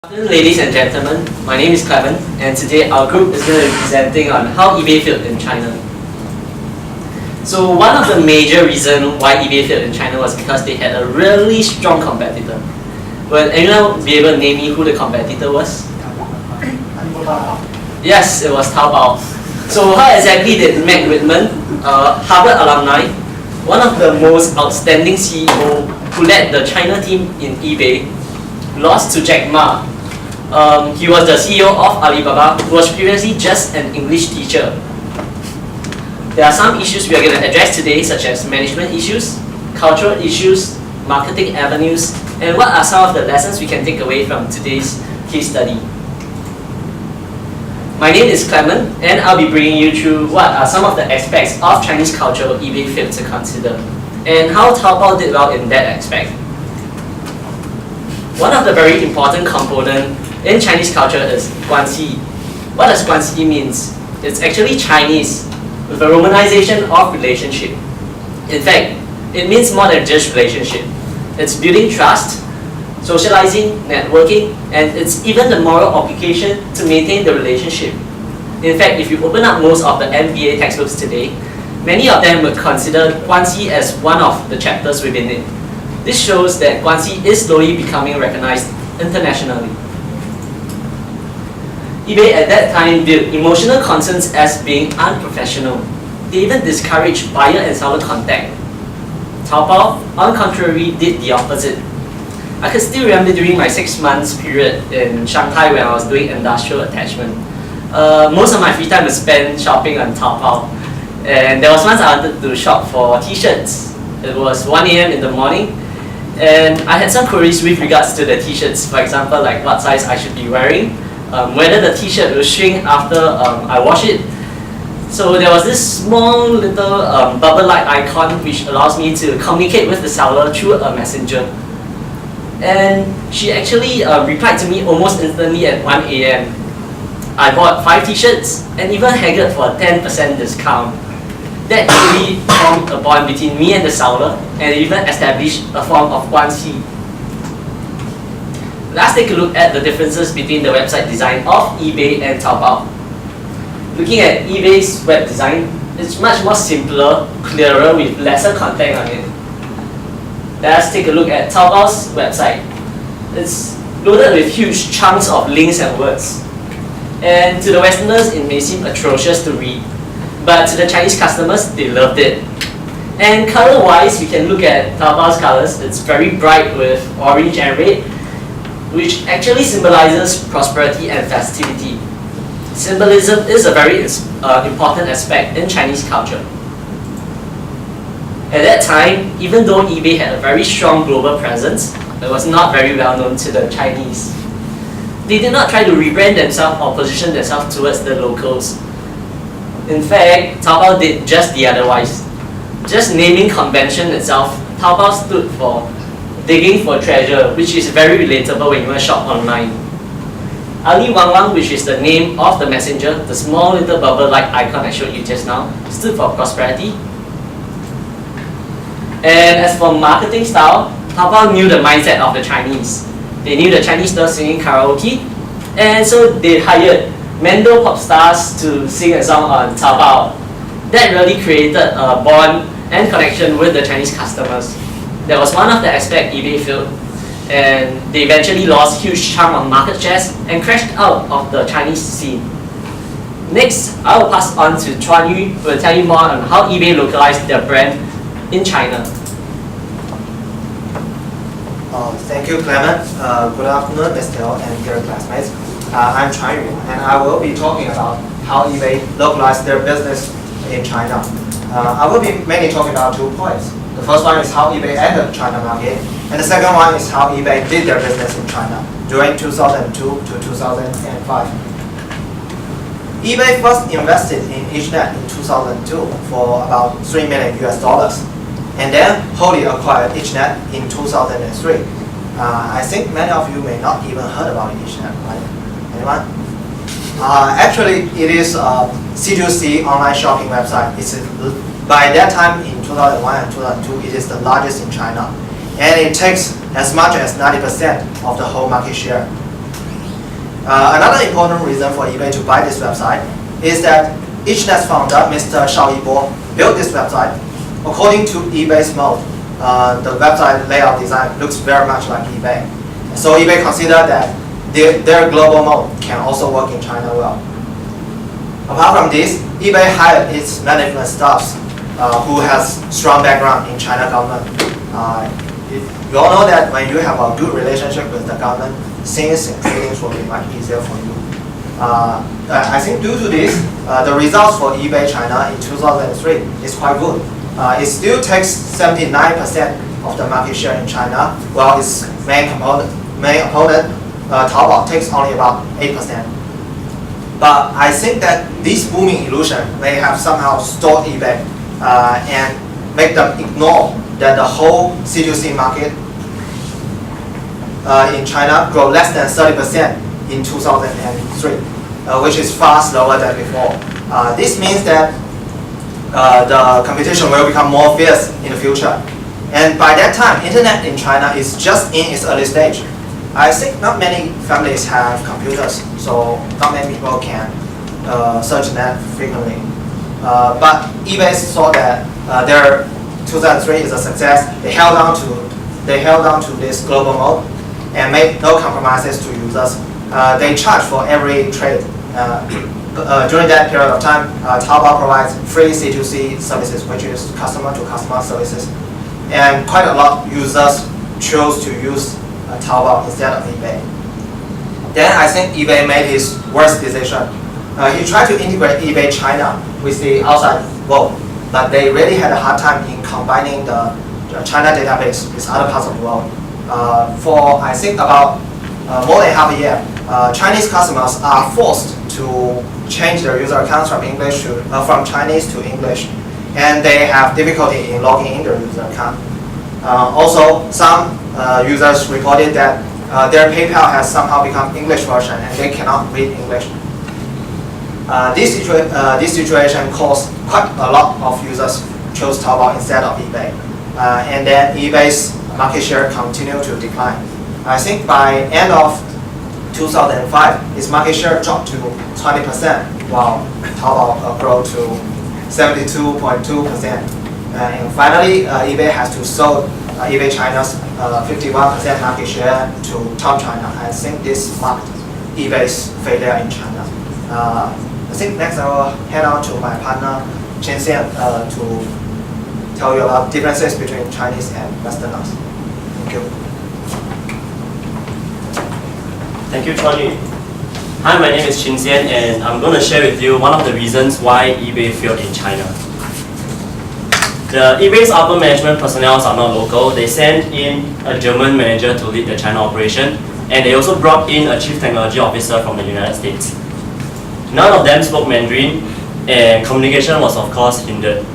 Good afternoon, ladies and gentlemen. My name is Clement, and today our group is going to be presenting on how eBay failed in China. So one of the major reasons why eBay failed in China was because they had a really strong competitor. Will anyone be able to name me who the competitor was? Yes, it was Taobao. So how exactly did Mac Whitman, Harvard alumni, one of the most outstanding CEO who led the China team in eBay, lost to Jack Ma? He was the CEO of Alibaba, who was previously just an English teacher. There are some issues we are going to address today, such as management issues, cultural issues, marketing avenues, and what are some of the lessons we can take away from today's case study. My name is Clement, and I'll be bringing you through what are some of the aspects of Chinese culture eBay failed to consider, and how Taobao did well in that aspect. One of the very important components in Chinese culture is guanxi. What does guanxi means? It's actually Chinese with a romanization of relationship. In fact, it means more than just relationship. It's building trust, socializing, networking, and it's even the moral obligation to maintain the relationship. In fact, if you open up most of the MBA textbooks today, many of them would consider guanxi as one of the chapters within it. This shows that guanxi is slowly becoming recognized internationally. eBay at that time viewed emotional concerns as being unprofessional. They even discouraged buyer and seller contact. Taobao, on the contrary, did the opposite. I could still remember during my 6 months period in Shanghai when I was doing industrial attachment. Most of my free time was spent shopping on Taobao. And there was once I wanted to shop for t-shirts. It was 1 AM in the morning. And I had some queries with regards to the t-shirts. For example, like what size I should be wearing, whether the t-shirt will shrink after I wash it. So there was this small little bubble-like icon which allows me to communicate with the seller through a messenger. And she actually replied to me almost instantly at 1 AM. I bought 5 t-shirts and even haggled for a 10% discount. That really formed a bond between me and the seller and even established a form of guanxi. Let's take a look at the differences between the website design of eBay and Taobao. Looking at eBay's web design, it's much more simpler, clearer with lesser content on it. Let's take a look at Taobao's website. It's loaded with huge chunks of links and words. And to the Westerners, it may seem atrocious to read, but to the Chinese customers, they loved it. And color-wise, we can look at Taobao's colors. It's very bright with orange and red, which actually symbolizes prosperity and festivity. Symbolism is a very important aspect in Chinese culture. At that time, even though eBay had a very strong global presence, it was not very well known to the Chinese. They did not try to rebrand themselves or position themselves towards the locals. In fact, Taobao did just the otherwise. Just naming convention itself, Taobao stood for digging for treasure, which is very relatable when you shop online. Ali Wang Wang, which is the name of the messenger, the small little bubble-like icon I showed you just now, stood for prosperity. And as for marketing style, Taobao knew the mindset of the Chinese. They knew the Chinese love singing karaoke, and so they hired Mendo pop stars to sing a song on Taobao. That really created a bond and connection with the Chinese customers. That was one of the aspects eBay failed, and they eventually lost huge chunk of market shares and crashed out of the Chinese scene. Next, I will pass on to Chuan Yu, who will tell you more on how eBay localized their brand in China. Thank you, Clement. Good afternoon, Estelle and dear classmates. I'm Chuan Yu, and I will be talking about how eBay localized their business in China. I will be mainly talking about 2 points. The first one is how eBay entered the China market, and the second one is how eBay did their business in China during 2002 to 2005. eBay first invested in Internet in 2002 for about $3 million US, and then wholly acquired Internet in 2003. I think many of you may not even heard about Internet, right? Anyone? Actually, it is a C2C online shopping website. By that time in 2001 and 2002, it is the largest in China, and it takes as much as 90% of the whole market share. Another important reason for eBay to buy this website is that HNet's founder, Mr. Shao Yibo, built this website. According to eBay's mode, the website layout design looks very much like eBay. So eBay considered that their global mode can also work in China well. Apart from this, eBay hired its management staffs who has strong background in China government. You all know that when you have a good relationship with the government, things and tradings will be much easier for you. I think due to this, the results for eBay China in 2003 is quite good. It still takes 79% of the market share in China, while its main opponent, Taobao, takes only about 8%. But I think that this booming illusion may have somehow stalled eBay and make them ignore that the whole C2C market in China grew less than 30% in 2003, which is far slower than before. This means that the competition will become more fierce in the future. And by that time, internet in China is just in its early stage. I think not many families have computers, so not many people can search net frequently. But eBay saw that their 2003 is a success. They held on to this global mode and made no compromises to users. They charge for every trade. During that period of time, Taobao provides free C2C services, which is customer-to-customer services. And quite a lot of users chose to use Taobao instead of eBay. Then I think eBay made his worst decision. He tried to integrate eBay China with the outside world, but they really had a hard time in combining the China database with other parts of the world. For I think about more than half a year, Chinese customers are forced to change their user accounts from from Chinese to English, and they have difficulty in logging in their user account. Also, some users reported that their PayPal has somehow become English version and they cannot read English. This situation caused quite a lot of users chose Taobao instead of eBay, and then eBay's market share continued to decline. I think by end of 2005, its market share dropped to 20%, while Taobao grew to 72.2%. And finally, eBay has to sell eBay China's 51% market share to Tom China. I think this marked eBay's failure in China. I think next I will head on to my partner Chen Xian to tell you about differences between Chinese and Westerners. Thank you. Thank you, Charlie. Hi, my name is Chin Xian, and I'm going to share with you one of the reasons why eBay failed in China. eBay's upper management personnel are not local. They sent in a German manager to lead the China operation, and they also brought in a chief technology officer from the United States. None of them spoke Mandarin, and communication was of course hindered.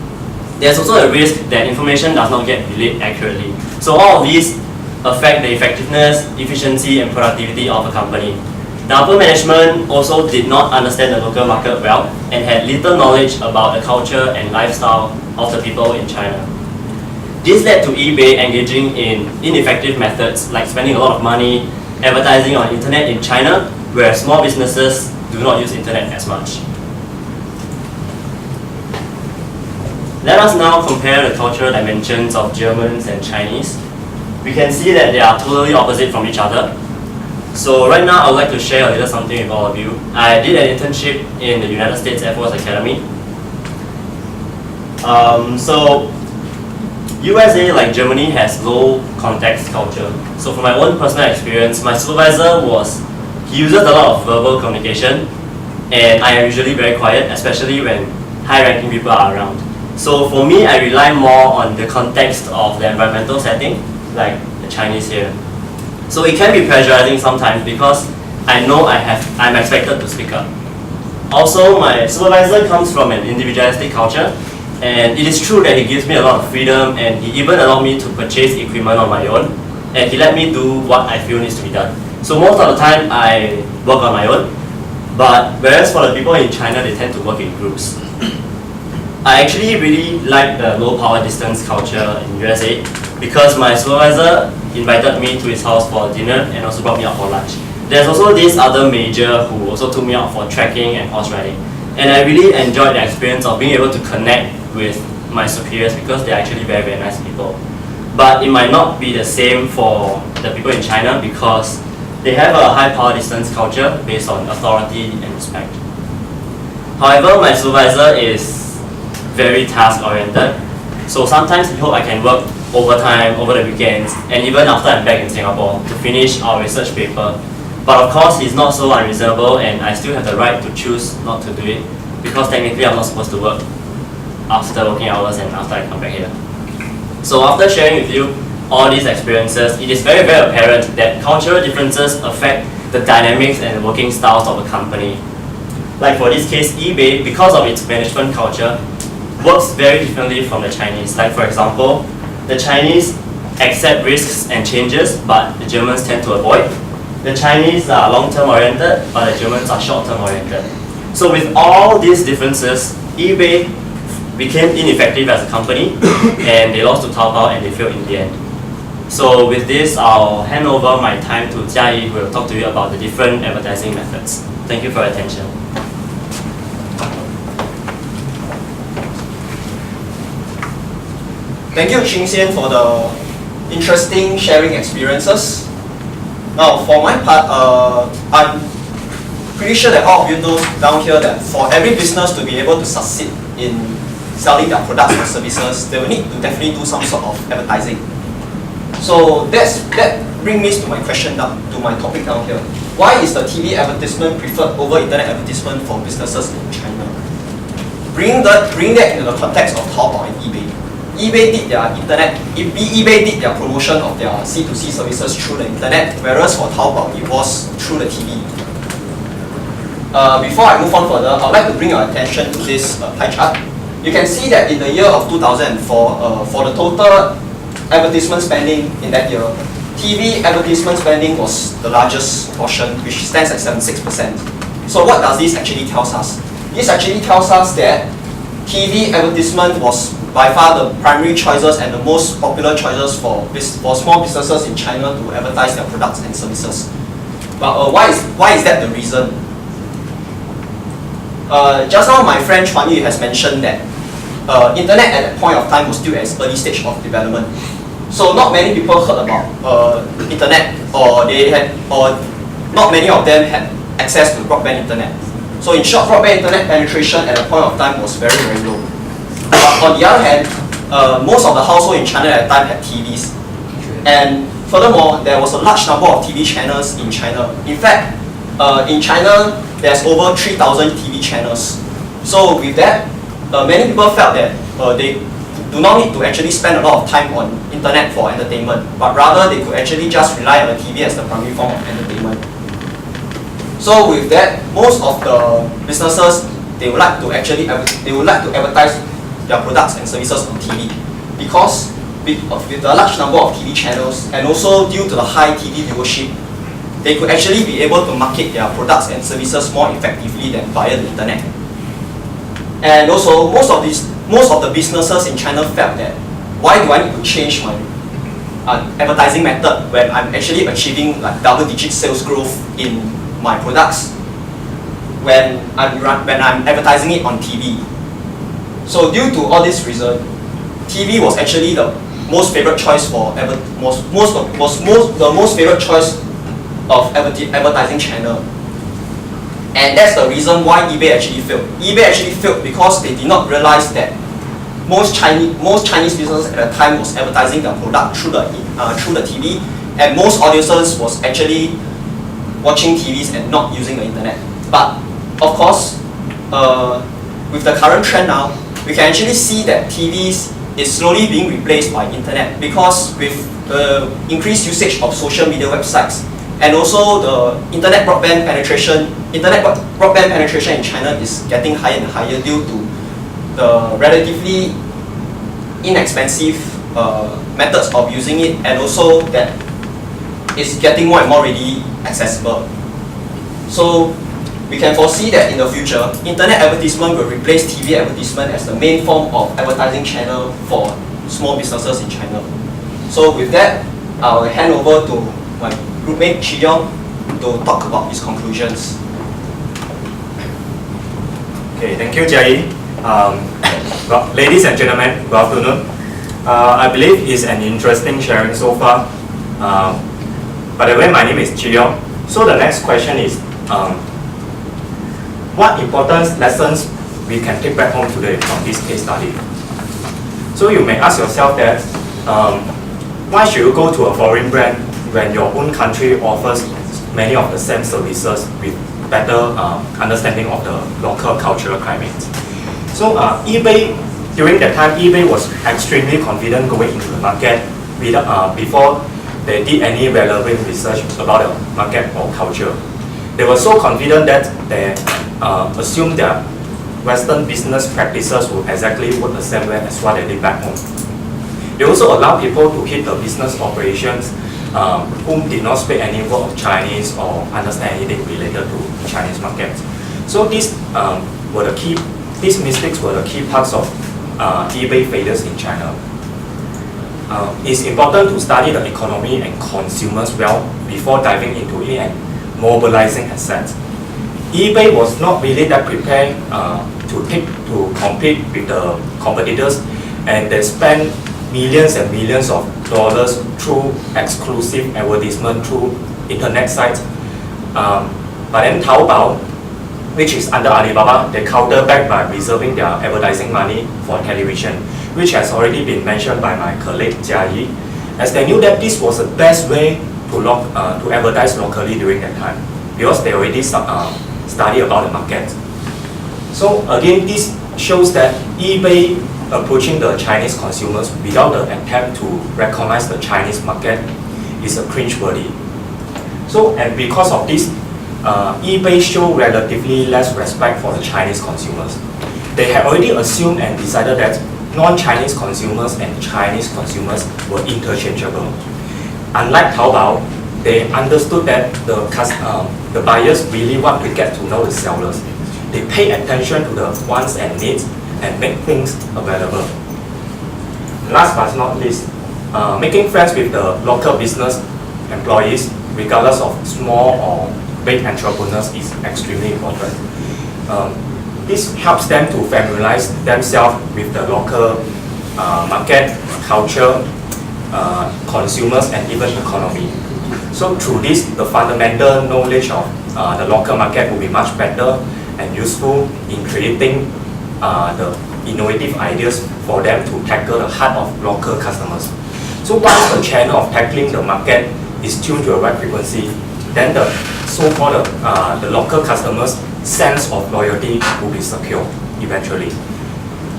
There's also a risk that information does not get relayed accurately. So all of these affect the effectiveness, efficiency, and productivity of a company. The upper management also did not understand the local market well and had little knowledge about the culture and lifestyle of the people in China. This led to eBay engaging in ineffective methods like spending a lot of money advertising on internet in China, where small businesses do not use internet as much. Let us now compare the cultural dimensions of Germans and Chinese. We can see that they are totally opposite from each other. So right now I would like to share a little something with all of you. I did an internship in the United States Air Force Academy. So USA, like Germany, has low context culture. So from my own personal experience, my supervisor he uses a lot of verbal communication, and I am usually very quiet, especially when high-ranking people are around. So for me, I rely more on the context of the environmental setting, like the Chinese here. So it can be pressurizing sometimes because I know I'm expected to speak up. Also, my supervisor comes from an individualistic culture, and it is true that he gives me a lot of freedom, and he even allowed me to purchase equipment on my own, and he let me do what I feel needs to be done. So most of the time I work on my own, but whereas for the people in China, they tend to work in groups. I actually really like the low power distance culture in USA because my supervisor invited me to his house for dinner and also brought me out for lunch. There's also this other major who also took me out for trekking and horse riding. And I really enjoyed the experience of being able to connect with my superiors because they're actually very, very nice people. But it might not be the same for the people in China because they have a high power distance culture based on authority and respect. However, my supervisor is very task oriented. So sometimes he hope I can work overtime over the weekends and even after I'm back in Singapore to finish our research paper. But of course, he's not so unreasonable and I still have the right to choose not to do it because technically I'm not supposed to work after working hours and after I come back here. So after sharing with you all these experiences, it is very, very apparent that cultural differences affect the dynamics and the working styles of a company. Like for this case, eBay, because of its management culture, works very differently from the Chinese. Like for example, the Chinese accept risks and changes, but the Germans tend to avoid. The Chinese are long-term oriented, but the Germans are short-term oriented. So with all these differences, eBay became ineffective as a company and they lost to Taobao and they failed in the end. So with this, I'll hand over my time to Jiayi, who will talk to you about the different advertising methods. Thank you for your attention. Thank you, Ching Xian, for the interesting sharing experiences. Now, for my part, I'm pretty sure that all of you know down here that for every business to be able to succeed in selling their products or services, they will need to definitely do some sort of advertising. So that brings me to my question down, to my topic down here. Why is the TV advertisement preferred over internet advertisement for businesses in China? Bring that into the context of Taobao and eBay. eBay did their promotion of their C2C services through the internet, whereas for Taobao it was through the TV. Before I move on further, I would like to bring your attention to this pie chart. You can see that in the year of 2004, for the total advertisement spending in that year, TV advertisement spending was the largest portion, which stands at 76%. So what does this actually tell us? This actually tells us that TV advertisement was by far the primary choices and the most popular choices for small businesses in China to advertise their products and services. But why is that the reason? Just now my friend Chuan Yu has mentioned that internet at that point of time was still at its early stage of development. So not many people heard about internet, or not many of them had access to broadband internet. So in short, broadband internet penetration at that point of time was very, very low. But on the other hand, most of the households in China at the time had TVs. And furthermore, there was a large number of TV channels in China. In fact, in China, there's over 3,000 TV channels. So with that, many people felt that they do not need to actually spend a lot of time on internet for entertainment, but rather they could actually just rely on the TV as the primary form of entertainment. So with that, most of the businesses, they would like to advertise their products and services on TV, because with the large number of TV channels and also due to the high TV viewership, they could actually be able to market their products and services more effectively than via the internet. And also, most of the businesses in China felt that, why do I need to change my advertising method when I'm actually achieving like double-digit sales growth in my products when I'm advertising it on TV? So due to all this reason, TV was actually the most favorite choice for the most favorite choice of advertising channel. And that's the reason why eBay actually failed. eBay actually failed because they did not realize that most Chinese businesses at the time was advertising their product through the TV, and most audiences was actually watching TVs and not using the internet. But of course, with the current trend now, we can actually see that TVs is slowly being replaced by internet, because with the increased usage of social media websites and also the internet broadband penetration in China is getting higher and higher due to the relatively inexpensive methods of using it, and also that it's getting more and more readily accessible. So we can foresee that in the future, internet advertisement will replace TV advertisement as the main form of advertising channel for small businesses in China. So with that, I'll hand over to my groupmate Chi Yong to to talk about his conclusions. Okay, thank you, Jai. Well, ladies and gentlemen, good afternoon. I believe it's an interesting sharing so far. By the way, my name is Chiyong. So the next question is, what important lessons we can take back home today from this case study? So you may ask yourself that, why should you go to a foreign brand when your own country offers many of the same services with better understanding of the local cultural climate? So eBay, during that time, eBay was extremely confident going into the market before they did any relevant research about the market or culture. They were so confident that they assumed that Western business practices would exactly work the same way as what they did back home. They also allow people to hit the business operations whom did not speak any word of Chinese or understand anything related to Chinese markets. So these mistakes were the key parts of eBay failures in China. It's important to study the economy and consumers well before diving into it and mobilizing assets. eBay was not really that prepared to compete with the competitors, and they spent millions and millions of dollars through exclusive advertisement through internet sites. But then Taobao, which is under Alibaba, they counter back by reserving their advertising money for television, which has already been mentioned by my colleague Jia Yi, as they knew that this was the best way to advertise locally during that time, because they already study about the market. So again, this shows that eBay approaching the Chinese consumers without the attempt to recognize the Chinese market is a cringeworthy. So, and because of this, eBay showed relatively less respect for the Chinese consumers. They had already assumed and decided that non-Chinese consumers and Chinese consumers were interchangeable. Unlike Taobao, they understood that the buyers really want to get to know the sellers. They pay attention to the wants and needs and make things available. Last but not least, making friends with the local business employees, regardless of small or big entrepreneurs, is extremely important. This helps them to familiarize themselves with the local market, culture, consumers, and even economy. So through this, the fundamental knowledge of the local market will be much better and useful in creating the innovative ideas for them to tackle the heart of local customers. So once the channel of tackling the market is tuned to a right frequency, then the so-called the local customers' sense of loyalty will be secure eventually.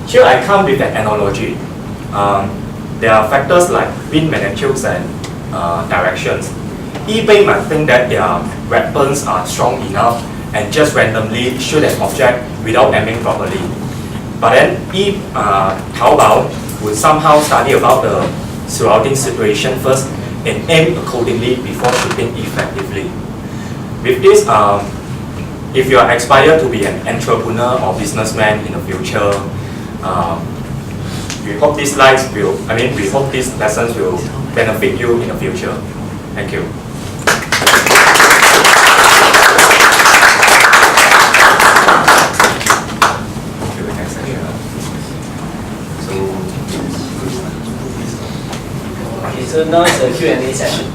Here I come with an analogy. There are factors like wind magnitudes and directions. eBay might think that their weapons are strong enough and just randomly shoot an object without aiming properly. But then Taobao would somehow study about the surrounding situation first and aim accordingly before shooting effectively. With this, if you are aspire to be an entrepreneur or businessman in the future, we hope these lessons will benefit you in the future. Thank you. So now it's a Q&A session.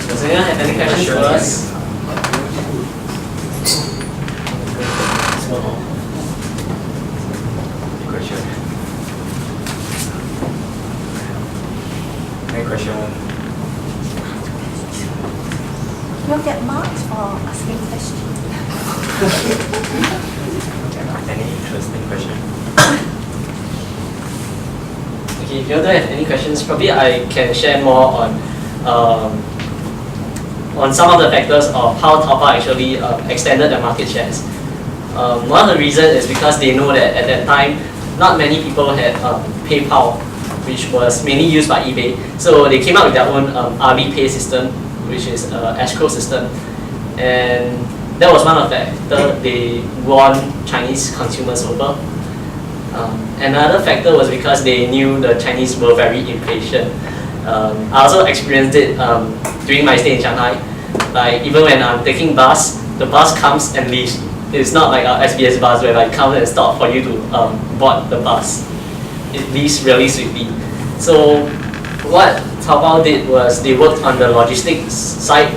Does anyone have any questions for us? Any question? You'll get marked for asking questions. Any interesting question? Okay, if you don't have any questions, probably I can share more on some of the factors of how Taobao actually extended their market shares. One of the reasons is because they know that at that time, not many people had PayPal, which was mainly used by eBay. So they came up with their own RB Pay system, which is an escrow system. And that was one of the factors they won Chinese consumers over. Another factor was because they knew the Chinese were very impatient. I also experienced it during my stay in Shanghai. Like even when I'm taking bus, the bus comes and leaves. It's not like a SBS bus where like comes and stop for you to board the bus. It leaves really swiftly. So what Taobao did was they worked on the logistics side,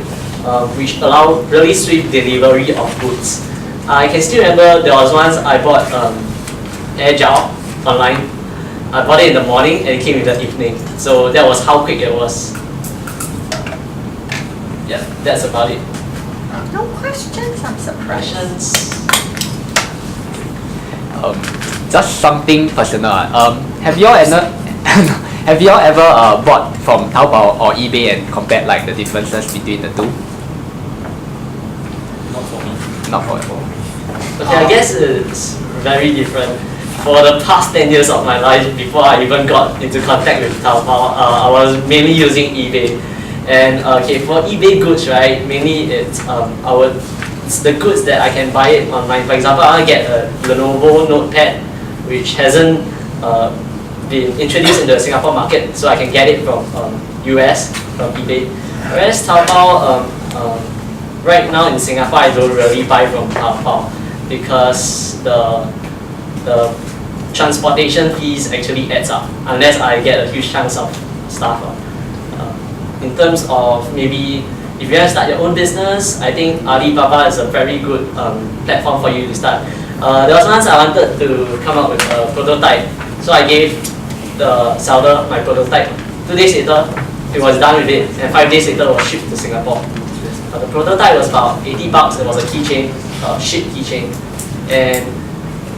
which allowed really swift delivery of goods. I can still remember there was once I bought air gel online. I bought it in the morning and it came in the evening. So that was how quick it was. Yeah, that's about it. No questions, I'm surprised. Questions? Just something personal. Have you all ever have you all ever bought from Taobao or eBay and compared like the differences between the two? Not for me. Not for you. Okay, I guess it's very different. For the past 10 years of my life, before I even got into contact with Taobao, I was mainly using eBay. And okay, for eBay goods, right, mainly it's it's the goods that I can buy it online. For example, I want to get a Lenovo Notepad, which hasn't been introduced in the Singapore market, so I can get it from US, from eBay. Whereas Taobao, right now in Singapore, I don't really buy from Taobao because the transportation fees actually adds up unless I get a huge chunk of stuff. In terms of maybe if you want to start your own business, I think Alibaba is a very good platform for you to start. There was once I wanted to come up with a prototype, so I gave the seller my prototype. 2 days later, it was done with it, and 5 days later, it was shipped to Singapore. The prototype was about $80. It was a keychain, shipped keychain, and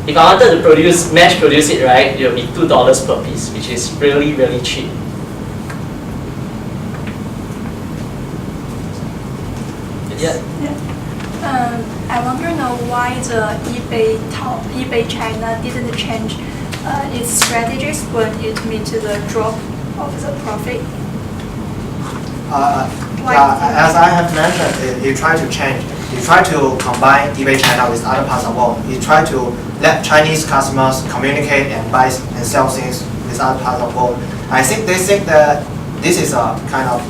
if I wanted to mass produce it, right, it would be $2 per piece, which is really, really cheap. Yeah. I wonder now why the eBay China didn't change its strategies when it meets the drop of the profit. As I have mentioned, he tried to change. He tried to combine eBay China with other parts of the world. He tried to let Chinese customers communicate and buy and sell things with other parts of the world. I think they think that this is a kind of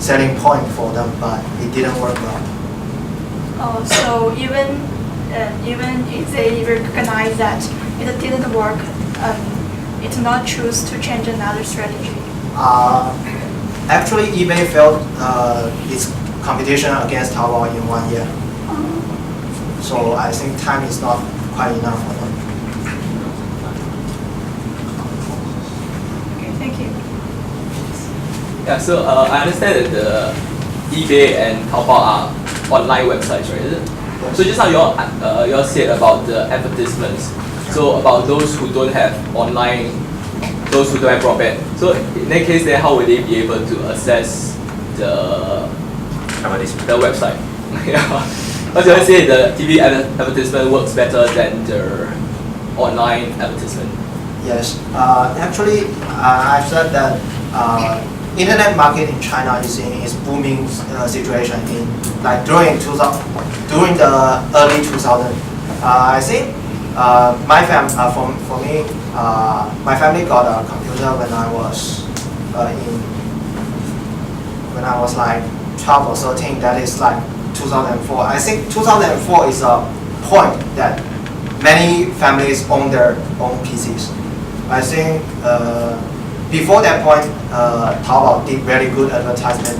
selling point for them, but it didn't work well. So even if they recognize that it didn't work, it not choose to change another strategy. Actually, eBay failed its competition against Taobao in 1 year. So I think time is not quite enough for them. Okay, thank you. Yeah, so I understand that the eBay and Taobao are online websites, right? Is it? Yes. So just now you all said about the advertisements. So about those who don't have online, those who don't have broadband. So in that case, then how would they be able to access the website? Yeah. As you say, the TV advertisement works better than the online advertisement. Yes, actually, I've said that internet market in China is in its booming situation in like during the early 2000s. I think my family got a computer when I was like 12 or 13. That is like 2004. I think 2004 is a point that many families own their own PCs. I think before that point, Taobao did very good advertisement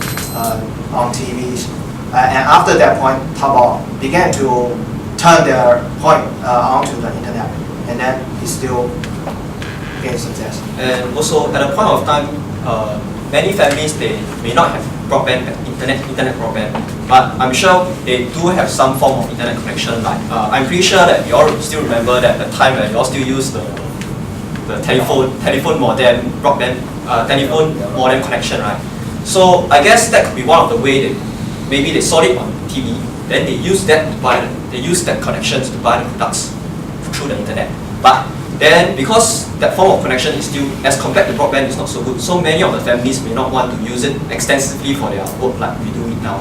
on TVs, and after that point, Taobao began to turn their point onto the internet, and then it still gained success. And also at a point of time, many families they may not have broadband, internet broadband, but I'm sure they do have some form of internet connection. Like I'm pretty sure that you all still remember that the time when you all still use the telephone modem broadband telephone modem connection, right? So I guess that could be one of the way that maybe they saw it on TV, then they use that connections to buy the products through the internet. But then because that form of connection is still, as compared to broadband, is not so good, so many of the families may not want to use it extensively for their work like we do it now.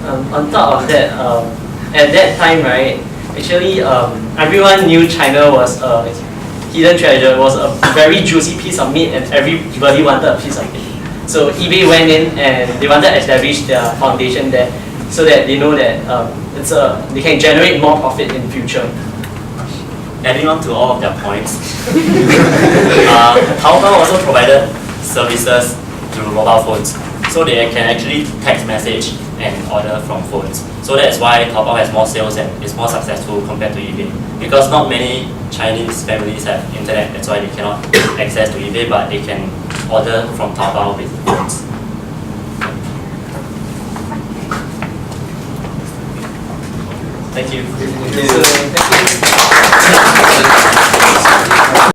On top of that, at that time, right, actually everyone knew China was a hidden treasure, was a very juicy piece of meat, and everybody wanted a piece of it. So eBay went in and they wanted to establish their foundation there, so that they know that they can generate more profit in future. Adding on to all of their points, Taobao also provided services through mobile phones. So they can actually text message and order from phones. So that's why Taobao has more sales and is more successful compared to eBay. Because not many Chinese families have internet, that's why they cannot access to eBay, but they can order from Taobao with phones. Thank you. So, thank you.